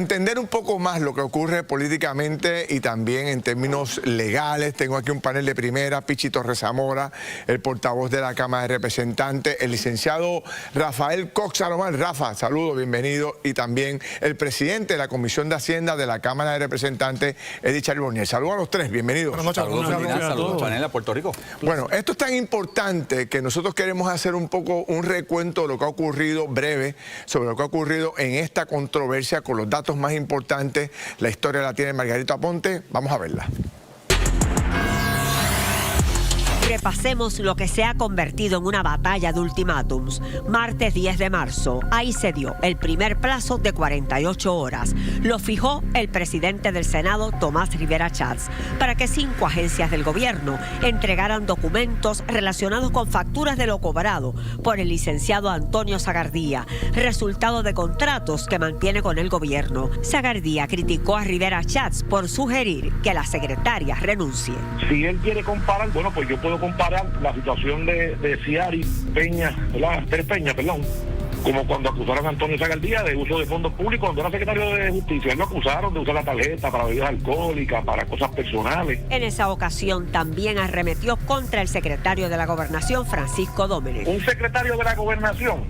Entender un poco más lo que ocurre políticamente y también en términos legales, tengo aquí un panel de primera, Pichi Torres Zamora, el portavoz de la Cámara de Representantes, el licenciado Rafael Cox Salomón. Rafa, saludo, bienvenido, y también el presidente de la Comisión de Hacienda de la Cámara de Representantes, Eddie Charbonnier. Saludos a los tres, bienvenidos. Saludos, panel a Puerto Rico. Bueno, esto es tan importante que nosotros queremos hacer un poco un recuento de lo que ha ocurrido, breve, sobre lo que ha ocurrido en esta controversia con los datos más importantes. La historia la tiene Margarito Aponte. Vamos a verla. Repasemos lo que se ha convertido en una batalla de ultimátums. Martes 10 de marzo, ahí se dio el primer plazo de 48 horas. Lo fijó el presidente del Senado, Tomás Rivera Schatz, para que 5 agencias del gobierno entregaran documentos relacionados con facturas de lo cobrado por el licenciado Antonio Sagardía, resultado de contratos que mantiene con el gobierno. Sagardía criticó a Rivera Schatz por sugerir que la secretaria renuncie. Si él quiere comparar, bueno, pues yo puedo comparar la situación de Ciari Peña, ¿verdad? Peña, como cuando acusaron a Antonio Sagardía de uso de fondos públicos cuando era secretario de Justicia. Él lo acusaron de usar la tarjeta para bebidas alcohólicas, para cosas personales. En esa ocasión también arremetió contra el secretario de la Gobernación, Francisco Domenech. Un secretario de la Gobernación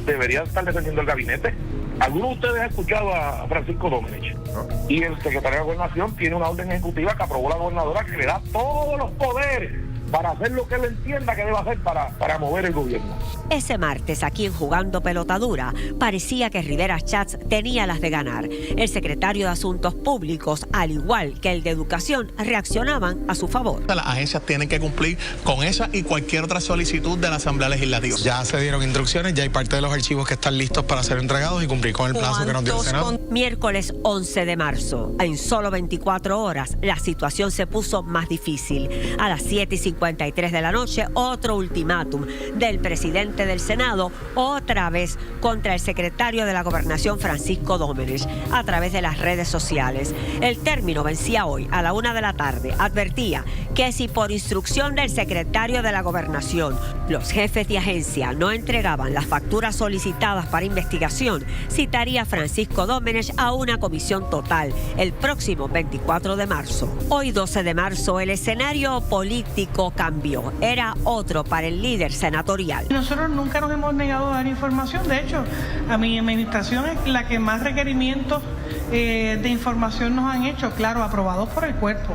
debería estar defendiendo el gabinete. ¿Alguno de ustedes ha escuchado a Francisco Domenech? ¿No? Y el secretario de la Gobernación tiene una orden ejecutiva que aprobó la gobernadora que le da todos los poderes para hacer lo que él entienda que debe hacer para mover el gobierno. Ese martes, aquí en Jugando Pelotadura, parecía que Rivera Schatz tenía las de ganar. El secretario de Asuntos Públicos, al igual que el de Educación, reaccionaban a su favor. Las agencias tienen que cumplir con esa y cualquier otra solicitud de la Asamblea Legislativa. Ya se dieron instrucciones, ya hay parte de los archivos que están listos para ser entregados y cumplir con el plazo que nos dio el Senado. Miércoles 11 de marzo, en solo 24 horas, la situación se puso más difícil. A las 7:53 de la noche, otro ultimátum del presidente del Senado, otra vez contra el secretario de la Gobernación, Francisco Domenech, a través de las redes sociales. El término vencía hoy a la 1 de la tarde. Advertía que si por instrucción del secretario de la Gobernación los jefes de agencia no entregaban las facturas solicitadas para investigación, citaría a Francisco Domenech a una comisión total el próximo 24 de marzo. Hoy 12 de marzo, el escenario político cambió. Era otro para el líder senatorial. Nosotros nunca nos hemos negado a dar información. De hecho, a mi administración es la que más requerimientos de información nos han hecho, claro, aprobados por el cuerpo.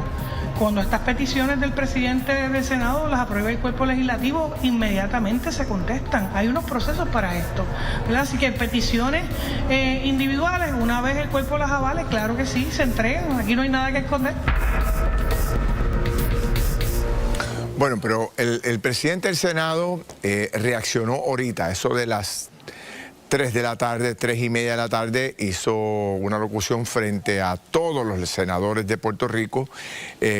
Cuando estas peticiones del presidente del Senado las aprueba el cuerpo legislativo, inmediatamente se contestan. Hay unos procesos para esto, ¿verdad? Así que peticiones individuales, una vez el cuerpo las avale, claro que sí, se entregan. Aquí no hay nada que esconder. Bueno, pero el presidente del Senado reaccionó ahorita, eso de las 3 de la tarde, 3:30 de la tarde, hizo una locución frente a todos los senadores de Puerto Rico,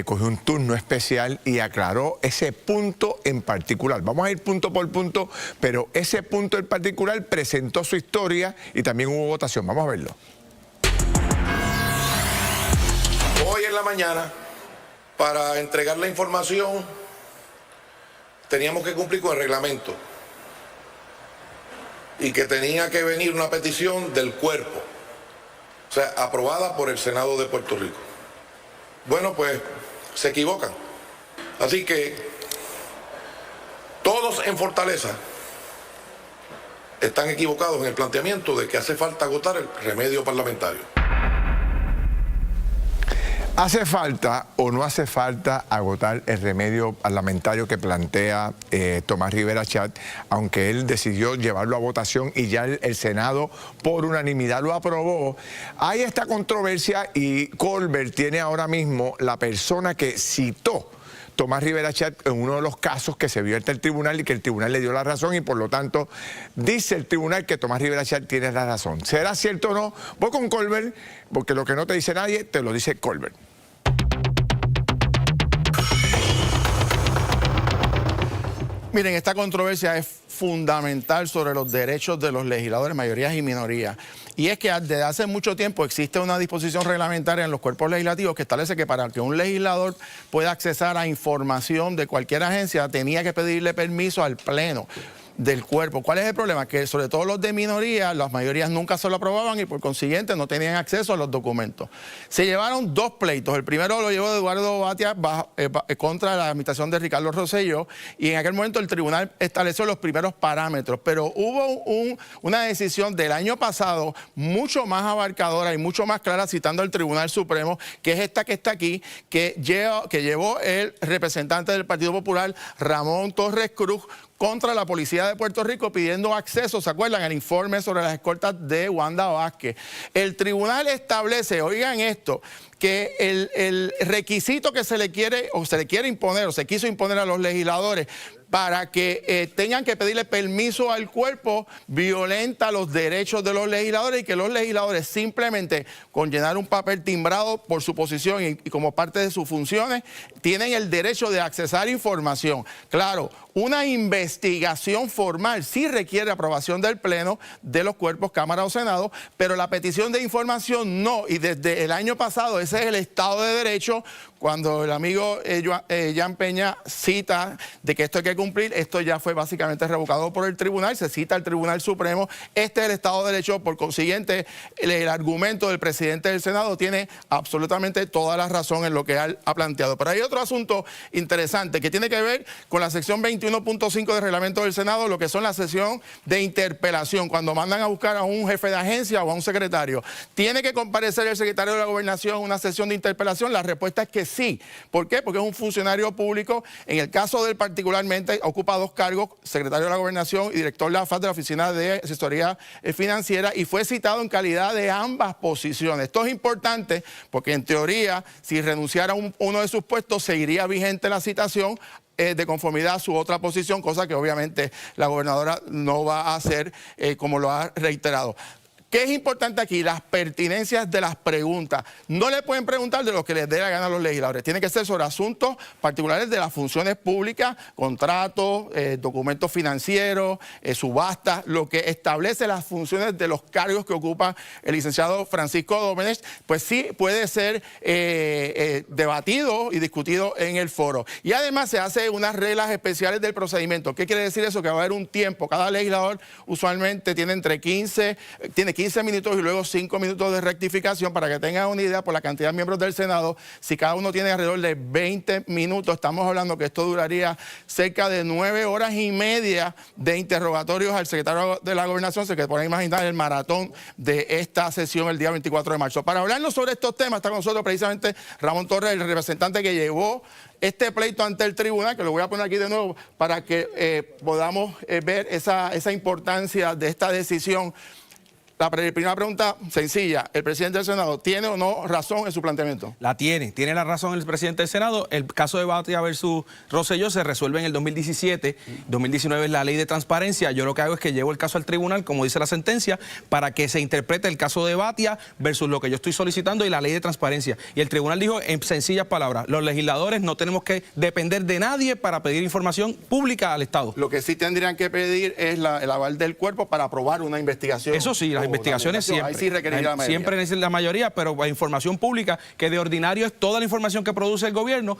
cogió un turno especial y aclaró ese punto en particular. Vamos a ir punto por punto, pero ese punto en particular presentó su historia y también hubo votación. Vamos a verlo. Hoy en la mañana, para entregar la información, teníamos que cumplir con el reglamento y que tenía que venir una petición del cuerpo, o sea, aprobada por el Senado de Puerto Rico. Bueno, pues se equivocan. Así que todos en Fortaleza están equivocados en el planteamiento de que hace falta agotar el remedio parlamentario. ¿Hace falta o no hace falta agotar el remedio parlamentario que plantea Tomás Rivera Schatz, aunque él decidió llevarlo a votación y ya el Senado por unanimidad lo aprobó? Hay esta controversia y Colbert tiene ahora mismo la persona que citó Tomás Rivera Schatz en uno de los casos que se vio ante el tribunal y que el tribunal le dio la razón y por lo tanto dice el tribunal que Tomás Rivera Schatz tiene la razón. ¿Será cierto o no? Voy con Colbert porque lo que no te dice nadie te lo dice Colbert. Miren, esta controversia es fundamental sobre los derechos de los legisladores, mayorías y minorías. Y es que desde hace mucho tiempo existe una disposición reglamentaria en los cuerpos legislativos que establece que para que un legislador pueda accesar a información de cualquier agencia tenía que pedirle permiso al Pleno. del cuerpo. ¿Cuál es el problema? Que sobre todo los de minoría, las mayorías nunca se lo aprobaban y por consiguiente no tenían acceso a los documentos. Se llevaron dos pleitos. El primero lo llevó Eduardo Batia contra la administración de Ricardo Rosselló, y en aquel momento el tribunal estableció los primeros parámetros, pero hubo una decisión del año pasado mucho más abarcadora y mucho más clara, citando al Tribunal Supremo, que es esta que está aquí, que llevó el representante del Partido Popular, Ramón Torres Cruz, contra la Policía de Puerto Rico pidiendo acceso, ¿se acuerdan? El informe sobre las escoltas de Wanda Vázquez. El tribunal establece, oigan esto, que el requisito que se le quiere imponer o se quiso imponer a los legisladores para que tengan que pedirle permiso al cuerpo violenta los derechos de los legisladores, y que los legisladores simplemente con llenar un papel timbrado por su posición y como parte de sus funciones tienen el derecho de accesar información. Claro, una investigación formal sí requiere aprobación del Pleno de los cuerpos, Cámara o Senado, pero la petición de información no, y desde el año pasado ese es el Estado de Derecho. Cuando el amigo Jan Peña cita de que esto hay que cumplir, esto ya fue básicamente revocado por el tribunal, se cita al Tribunal Supremo, este es el Estado de Derecho, por consiguiente el argumento del presidente del Senado tiene absolutamente toda la razón en lo que él ha planteado. Pero hay otro asunto interesante que tiene que ver con la sección 21.5 del reglamento del Senado, lo que son la sesión de interpelación, cuando mandan a buscar a un jefe de agencia o a un secretario. ¿Tiene que comparecer el secretario de la Gobernación en una sesión de interpelación? La respuesta es que sí. ¿Por qué? Porque es un funcionario público. En el caso de él particularmente ocupa dos cargos, secretario de la Gobernación y director de la FAD de la Oficina de Asesoría Financiera, y fue citado en calidad de ambas posiciones. Esto es importante porque en teoría si renunciara a uno de sus puestos seguiría vigente la citación de conformidad a su otra posición, cosa que obviamente la gobernadora no va a hacer, como lo ha reiterado. ¿Qué es importante aquí? Las pertinencias de las preguntas. No le pueden preguntar de lo que les dé la gana a los legisladores. Tiene que ser sobre asuntos particulares de las funciones públicas, contratos, documentos financieros, subastas, lo que establece las funciones de los cargos que ocupa el licenciado Francisco Domenech, pues sí puede ser debatido y discutido en el foro. Y además se hace unas reglas especiales del procedimiento. ¿Qué quiere decir eso? Que va a haber un tiempo. Cada legislador usualmente tiene 15 minutos y luego 5 minutos de rectificación, para que tengan una idea por la cantidad de miembros del Senado. Si cada uno tiene alrededor de 20 minutos, estamos hablando que esto duraría cerca de 9 horas y media de interrogatorios al secretario de la Gobernación. Se pueden imaginar el maratón de esta sesión el día 24 de marzo. Para hablarnos sobre estos temas está con nosotros precisamente Ramón Torres, el representante que llevó este pleito ante el tribunal, que lo voy a poner aquí de nuevo para que podamos ver esa importancia de esta decisión. La primera pregunta sencilla, ¿el presidente del Senado tiene o no razón en su planteamiento? La tiene la razón el presidente del Senado. El caso de Batia versus Rosselló se resuelve en el 2017, 2019 es la ley de transparencia. Yo lo que hago es que llevo el caso al tribunal, como dice la sentencia, para que se interprete el caso de Batia versus lo que yo estoy solicitando y la ley de transparencia. Y el tribunal dijo en sencillas palabras, los legisladores no tenemos que depender de nadie para pedir información pública al Estado. Lo que sí tendrían que pedir es el aval del cuerpo para aprobar una investigación. Eso sí, las investigaciones siempre. Ahí sí requeriría la mayoría. Siempre necesita la mayoría, pero la información pública, que de ordinario es toda la información que produce el gobierno,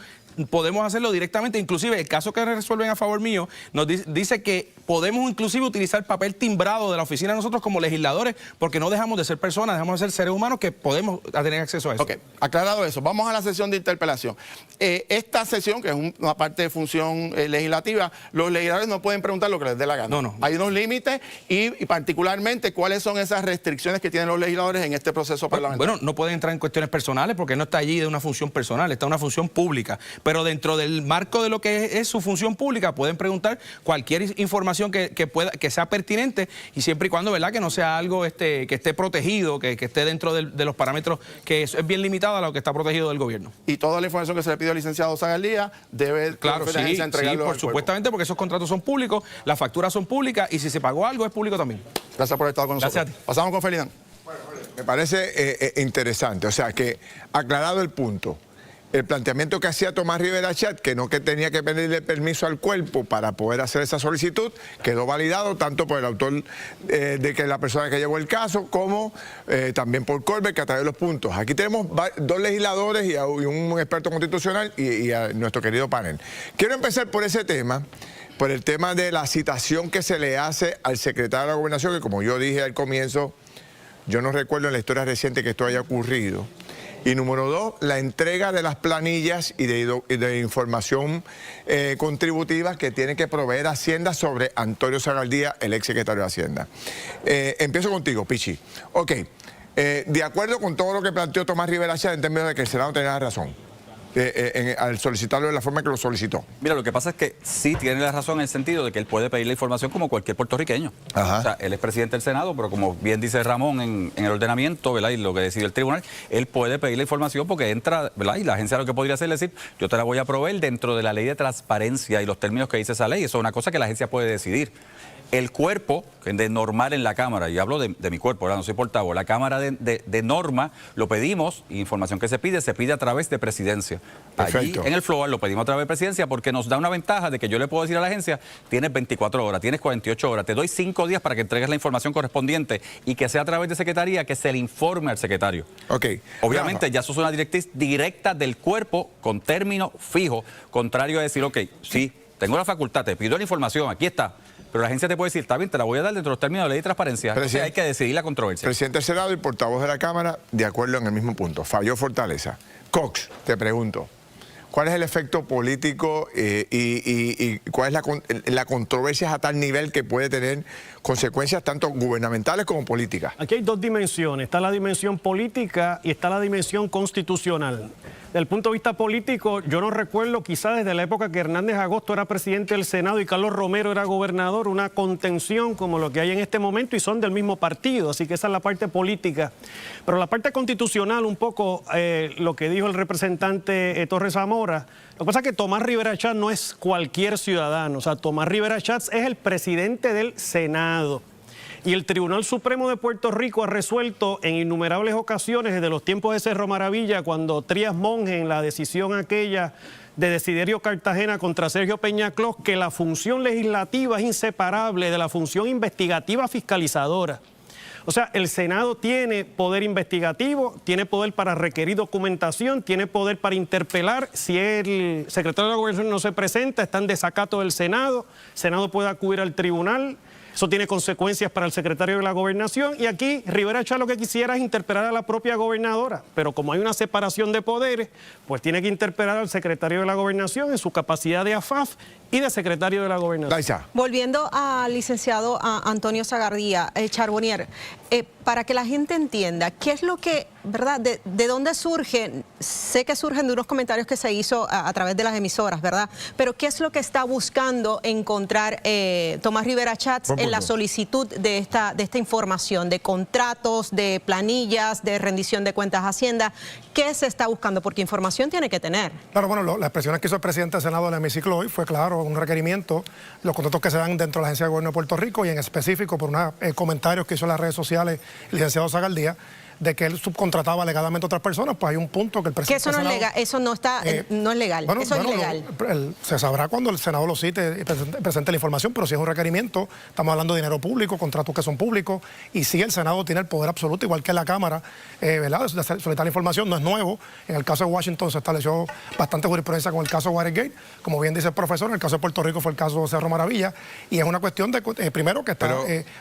podemos hacerlo directamente. Inclusive el caso que resuelven a favor mío nos dice que podemos inclusive utilizar papel timbrado de la oficina nosotros como legisladores, porque no dejamos de ser personas, dejamos de ser seres humanos que podemos tener acceso a eso. Ok, aclarado eso, vamos a la sesión de interpelación. Esta sesión, que es una parte de función legislativa, los legisladores no pueden preguntar lo que les dé la gana. No. Hay unos límites y particularmente cuáles son esas restricciones que tienen los legisladores en este proceso parlamentario. Bueno, no pueden entrar en cuestiones personales porque no está allí de una función personal, está una función pública. Pero dentro del marco de lo que es su función pública, pueden preguntar cualquier información que sea pertinente, y siempre y cuando, ¿verdad?, que no sea algo que esté protegido, que esté dentro de los parámetros, que es bien limitado a lo que está protegido del gobierno. Y toda la información que se le pide al licenciado Zagaldía debe, claro, sí, supuestamente, porque esos contratos son públicos, las facturas son públicas, y si se pagó algo es público también. Gracias por estar con nosotros. Gracias a ti. Pasamos con Ferdinand. Me parece interesante, o sea que, aclarado el punto, el planteamiento que hacía Tomás Rivera Chat, que tenía que pedirle permiso al cuerpo para poder hacer esa solicitud, quedó validado tanto por el autor de que la persona que llevó el caso, como también por Colbert, que atrae los puntos. Aquí tenemos dos legisladores y un experto constitucional y a nuestro querido panel. Quiero empezar por ese tema, por el tema de la citación que se le hace al secretario de la Gobernación, que como yo dije al comienzo, yo no recuerdo en la historia reciente que esto haya ocurrido. Y número 2, la entrega de las planillas y de información contributiva que tiene que proveer Hacienda sobre Antonio Zagaldía, el ex secretario de Hacienda. Empiezo contigo, Pichi. Ok, de acuerdo con todo lo que planteó Tomás Rivera Chat en términos de que el Senado tenía razón. Al solicitarlo de la forma que lo solicitó. Mira, lo que pasa es que sí tiene la razón en el sentido de que él puede pedir la información como cualquier puertorriqueño. Ajá. O sea, él es presidente del Senado, pero como bien dice Ramón en el ordenamiento, ¿verdad? Y lo que decidió el tribunal, él puede pedir la información porque entra, ¿verdad? Y la agencia lo que podría hacer es decir, yo te la voy a proveer dentro de la ley de transparencia y los términos que dice esa ley. Eso es una cosa que la agencia puede decidir. El cuerpo de normal en la Cámara, y hablo de mi cuerpo, ¿verdad? No soy portavoz, la Cámara de norma lo pedimos, y información que se pide a través de presidencia. Perfecto. Allí en el floor lo pedimos a través de presidencia porque nos da una ventaja de que yo le puedo decir a la agencia, tienes 24 horas, tienes 48 horas, te doy 5 días para que entregues la información correspondiente y que sea a través de secretaría que se le informe al secretario. Ok. Obviamente ya eso es una directriz directa del cuerpo con término fijo, contrario a decir, ok, sí, tengo la facultad, te pido la información, aquí está. Pero la agencia te puede decir, está bien, te la voy a dar dentro de los términos de la ley de transparencia. Entonces hay que decidir la controversia. Presidente del Senado y portavoz de la Cámara, de acuerdo en el mismo punto. Falló Fortaleza. Cox, te pregunto, ¿cuál es el efecto político y cuál es la controversia a tal nivel que puede tener consecuencias tanto gubernamentales como políticas? Aquí hay dos dimensiones. Está la dimensión política y está la dimensión constitucional. Desde el punto de vista político, yo no recuerdo, quizás desde la época que Hernández Agosto era presidente del Senado y Carlos Romero era gobernador, una contención como lo que hay en este momento y son del mismo partido, así que esa es la parte política. Pero la parte constitucional, un poco lo que dijo el representante Torres Zamora, lo que pasa es que Tomás Rivera Chatz no es cualquier ciudadano, o sea, Tomás Rivera Chatz es el presidente del Senado. Y el Tribunal Supremo de Puerto Rico ha resuelto en innumerables ocasiones, desde los tiempos de Cerro Maravilla, cuando Trías Monge, en la decisión aquella de Desiderio Cartagena contra Sergio Peñaclós, que la función legislativa es inseparable de la función investigativa fiscalizadora. O sea, el Senado tiene poder investigativo, tiene poder para requerir documentación, tiene poder para interpelar. Si el secretario de la Gobernación no se presenta, está en desacato del Senado, el Senado puede acudir al tribunal. Eso tiene consecuencias para el secretario de la Gobernación y aquí Rivera Chatz lo que quisiera es interpelar a la propia gobernadora, pero como hay una separación de poderes, pues tiene que interpelar al secretario de la Gobernación en su capacidad de AFAF y de secretario de la Gobernación. Laisa. Volviendo al licenciado Antonio Zagaldía, Charbonnier, para que la gente entienda, ¿qué es lo que, verdad, de dónde surge? Sé que surgen de unos comentarios que se hizo a través de las emisoras, ¿verdad? Pero ¿qué es lo que está buscando encontrar Tomás Rivera Chatz en la solicitud de esta información, de contratos, de planillas, de rendición de cuentas a Hacienda? ¿Qué se está buscando? Porque información tiene que tener. Claro, bueno, las expresiones que hizo el presidente del Senado en el hemiciclo hoy fue, claro, un requerimiento, los contratos que se dan dentro de la Agencia de Gobierno de Puerto Rico y en específico por unos comentarios que hizo en las redes sociales el licenciado Zagaldía, de que él subcontrataba alegadamente a otras personas, pues hay un punto que el presidente del Senado... Que eso no es legal, eso no está, no es legal, bueno, eso es ilegal. Se sabrá cuando el Senado lo cite y presente la información, pero si es un requerimiento, estamos hablando de dinero público, contratos que son públicos, y sí el Senado tiene el poder absoluto, igual que la Cámara, ¿verdad?, de solicitar la información, no es nuevo. En el caso de Washington se estableció bastante jurisprudencia con el caso de Watergate, como bien dice el profesor, en el caso de Puerto Rico fue el caso de Cerro Maravilla, y es una cuestión de, primero, que está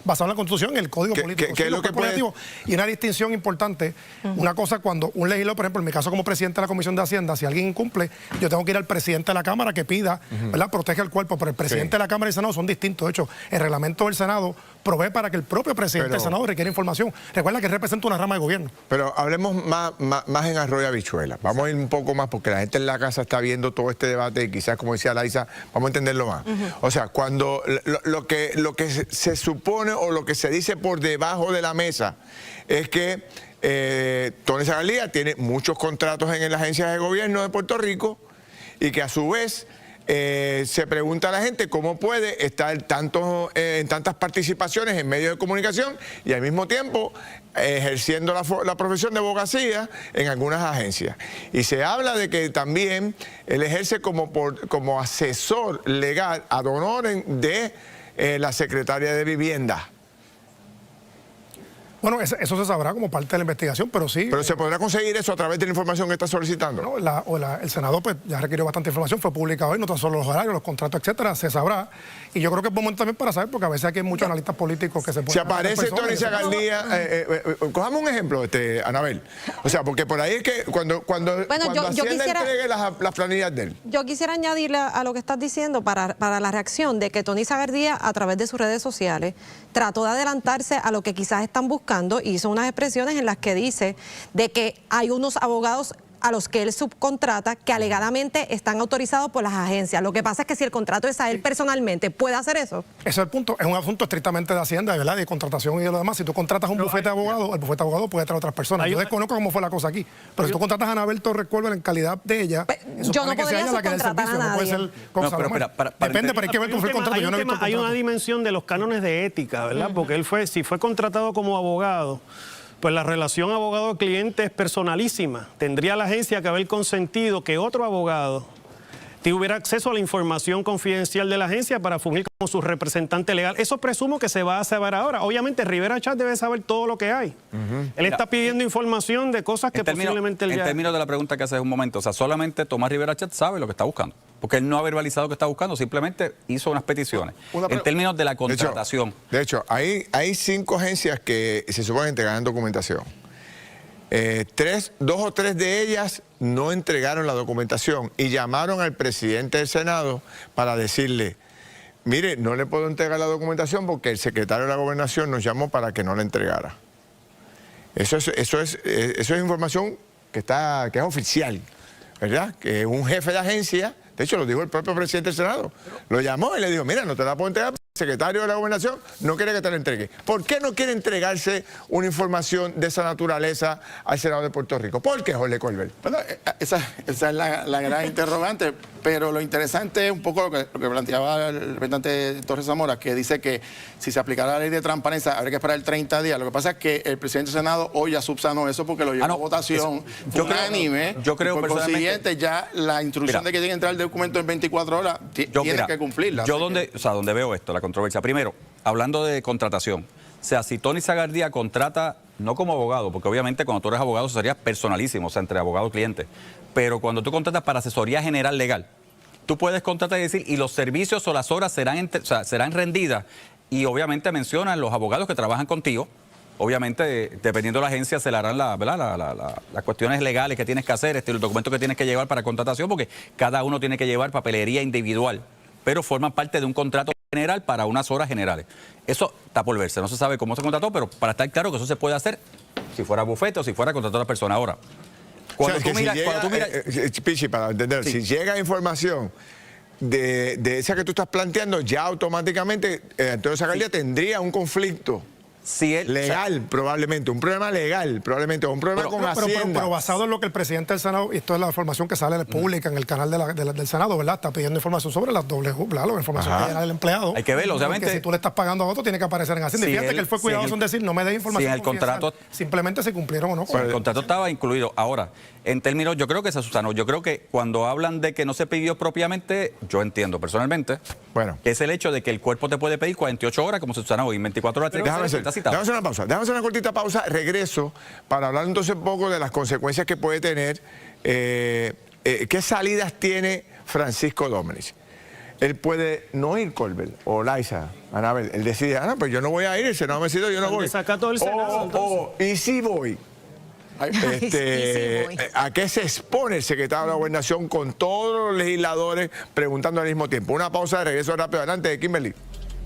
basado en la Constitución, en el Código Político, ¿qué es lo que puede... y una distinción importante. Una cosa, cuando un legislador, por ejemplo, en mi caso como presidente de la Comisión de Hacienda, si alguien incumple, yo tengo que ir al presidente de la Cámara que pida, ¿verdad?, protege el cuerpo, pero el presidente de la Cámara y el Senado son distintos. De hecho, el reglamento del Senado provee para que el propio presidente del Senado requiera información. Recuerda que representa una rama de gobierno. Pero hablemos más en arroyo habichuela. Vamos a ir un poco más, porque la gente en la casa está viendo todo este debate y quizás, como decía Laisa, vamos a entenderlo más. O sea, cuando lo que se supone o lo que se dice por debajo de la mesa es que Tony Zagaldía tiene muchos contratos en las agencias de gobierno de Puerto Rico y que a su vez se pregunta a la gente cómo puede estar en tantas participaciones en medios de comunicación y al mismo tiempo ejerciendo la profesión de abogacía en algunas agencias. Y se habla de que también él ejerce como asesor legal ad honorem de la secretaria de Vivienda. Bueno, eso se sabrá como parte de la investigación, pero sí. Pero se podrá conseguir eso a través de la información que está solicitando. No, el Senado pues ya requirió bastante información, fue publicado hoy, no tan solo los horarios, los contratos, etcétera, se sabrá. Y yo creo que es momento también para saber, porque a veces aquí hay muchos analistas políticos que se pueden... Si aparece Tony Zagardía, cojamos un ejemplo, Anabel. O sea, porque por ahí es que cuando Hacienda entregue las planillas de él. Yo quisiera añadirle a lo que estás diciendo para la reacción de que Tony Zagardía, a través de sus redes sociales, trató de adelantarse a lo que quizás están buscando, hizo unas expresiones en las que dice de que hay unos abogados a los que él subcontrata que alegadamente están autorizados por las agencias. Lo que pasa es que si el contrato es a él personalmente, ¿puede hacer eso? Ese es el punto. Es un asunto estrictamente de Hacienda, ¿verdad? De contratación y de lo demás. Si tú contratas un bufete de abogados, el bufete de abogados puede traer a otras personas. Yo desconozco cómo fue la cosa aquí. Pero si tú contratas a Anabel Torres Colbert en calidad de ella, yo no podría subcontratar a nadie. Depende, pero hay que ver cómo fue el contrato. Yo no he visto el contrato. Hay una dimensión de los cánones de ética, ¿verdad? Porque él si fue contratado como abogado, pues la relación abogado-cliente es personalísima. Tendría la agencia que haber consentido que otro abogado tuviera acceso a la información confidencial de la agencia para fungir como su representante legal. Eso presumo que se va a saber ahora. Obviamente Rivera Chat debe saber todo lo que hay. Él está pidiendo información de cosas que posiblemente él ya... En términos de la pregunta que hace un momento, o sea, solamente Tomás Rivera Chat sabe lo que está buscando. Porque él no ha verbalizado que está buscando, simplemente hizo unas peticiones. En términos de la contratación. De hecho, hay 5 agencias que se supone entregarán documentación. 2 o 3 de ellas no entregaron la documentación y llamaron al presidente del Senado para decirle, mire, no le puedo entregar la documentación porque el secretario de la Gobernación nos llamó para que no la entregara. Eso es información que es oficial, ¿verdad? Que un jefe de agencia, de hecho lo dijo el propio presidente del Senado, lo llamó y le dijo, mira, no te la puedo entregar. El secretario de la Gobernación no quiere que te la entregue. ¿Por qué no quiere entregarse una información de esa naturaleza al Senado de Puerto Rico? ¿Por qué, Jorge Colbert? Bueno, esa es la gran interrogante, pero lo interesante es un poco lo que planteaba el representante Torres Zamora, que dice que si se aplicara la ley de transparencia habría que esperar 30 días. Lo que pasa es que el presidente del Senado hoy ya subsanó eso porque lo llevó a votación unánime. Yo creo por consiguiente, ya la instrucción de que tiene que entrar el documento en 24 horas tiene que cumplirla. Yo donde veo esto, la controversia. Primero, hablando de contratación, o sea, si Tony Zagardía contrata, no como abogado, porque obviamente cuando tú eres abogado eso sería personalísimo, o sea, entre abogado y cliente, pero cuando tú contratas para asesoría general legal, tú puedes contratar y decir, y los servicios o las horas serán rendidas, y obviamente mencionan los abogados que trabajan contigo. Obviamente, dependiendo de la agencia, se le harán las cuestiones legales que tienes que hacer, los documentos que tienes que llevar para contratación, porque cada uno tiene que llevar papelería individual, pero forman parte de un contrato general para unas horas generales. Eso está por verse, no se sabe cómo se contrató, pero para estar claro que eso se puede hacer si fuera bufete o si fuera contratado a la persona. Ahora, cuando tú miras... Pichi, para entender, si llega información de esa que tú estás planteando, ya automáticamente Antonio Zagardía tendría un conflicto. Si él, legal, probablemente, un problema legal, probablemente, un problema con Hacienda. Pero basado en lo que el presidente del Senado, y esto es la información que sale pública en el canal del Senado, ¿verdad? Está pidiendo información sobre las dobles, la información que llega del empleado. Hay que verlo, obviamente. Porque si tú le estás pagando a otro, tiene que aparecer en Hacienda. Y fíjate que él fue cuidadoso en decir, no me dé información. Si el contrato, simplemente se cumplieron o no. El contrato estaba incluido. Ahora, en términos, yo creo que se sustanó. Yo creo que cuando hablan de que no se pidió propiamente, yo entiendo personalmente, que es el hecho de que el cuerpo te puede pedir 48 horas, como se sustanó, y 24 horas está citado. Déjame hacer una pausa. Déjame hacer una cortita pausa, regreso para hablar entonces un poco de las consecuencias que puede tener, qué salidas tiene Francisco Domenech. Él puede no ir, Colbert, o Laisa, Anabel, él decide, pues yo no voy a ir, el Senado me decidió, yo no voy. Saca todo el Senado, y si voy. ¿A qué se expone el secretario de la Gobernación con todos los legisladores preguntando al mismo tiempo? Una pausa de regreso rápido adelante de Kimberly.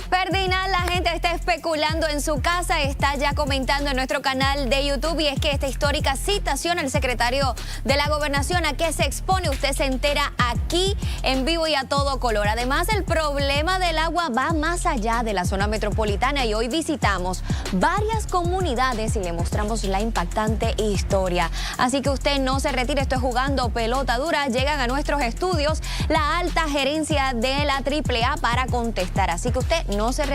Ferdinand, la gente está especulando en su casa, está ya comentando en nuestro canal de YouTube, y es que esta histórica citación al secretario de la Gobernación, ¿a qué se expone? Usted se entera aquí en vivo y a todo color. Además, el problema del agua va más allá de la zona metropolitana y hoy visitamos varias comunidades y le mostramos la impactante historia. Así que usted no se retire, esto es Jugando Pelota Dura. Llegan a nuestros estudios la alta gerencia de la AAA para contestar, así que usted no se retire.